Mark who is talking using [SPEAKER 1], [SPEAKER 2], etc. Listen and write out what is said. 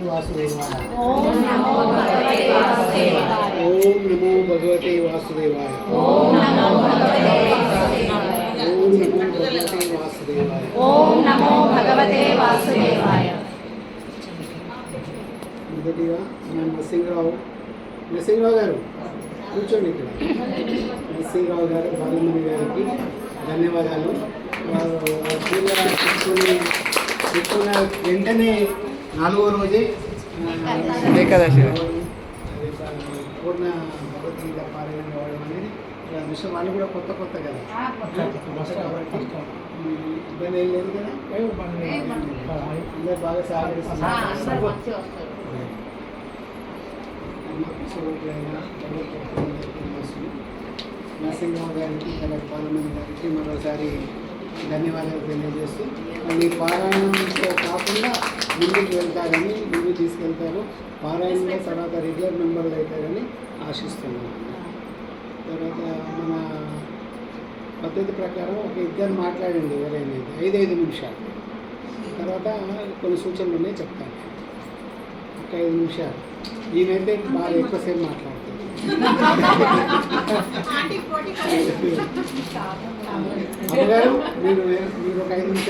[SPEAKER 1] वासुदेवाय।
[SPEAKER 2] ओम नमो भगवते वासुदेवाय।
[SPEAKER 1] ओम नमो भगवते वासुदेवाय।
[SPEAKER 2] ओम नमो भगवते वासुदेवाय।
[SPEAKER 1] ओम नमो भगवते वासुदेवाय।
[SPEAKER 2] ओम नमो भगवते वासुदेवाय।
[SPEAKER 1] మొదటిగా మన నరసింహరావు గారు కూర్చోండి. ఇక్కడ నరసింహరావు గారు బాలమణి గారికి ధన్యవాదాలు. చెప్పుకున్న వెంటనే 4వ రోజే ఏకాదశి పూర్ణ భగవద్గీత పారాయణ కావడం అనేది విషయం. వాళ్ళు కూడా కొత్త కదా, ఇబ్బంది ఏం లేదు కదా, అందరు బాగా సహకరిస్తున్నారు. నరసింహరావు గారికి పాలమణి గారికి మరోసారి ధన్యవాదాలు తెలియజేస్తూ, మీ పారాయణంతో కాకుండా ముందుకు వెళ్తారని, ముందుకు తీసుకెళ్తారు. పారాయణంలో తర్వాత రెగ్యులర్ మెంబర్లు అవుతారని ఆశిస్తున్నాను. తర్వాత మన పద్ధతి ప్రకారం ఒక ఇద్దరు మాట్లాడండి, ఎవరైనా 5 నిమిషాలు. తర్వాత కొన్ని సూచనలు ఉన్నాయి, చెప్తాను. ఒక 5 నిమిషాలు. ఈయనైతే బాగా ఎక్కువసేపు మాట్లాడుతుంది. అమ్మగారు మీరు ఒక 5 నిమిషాలు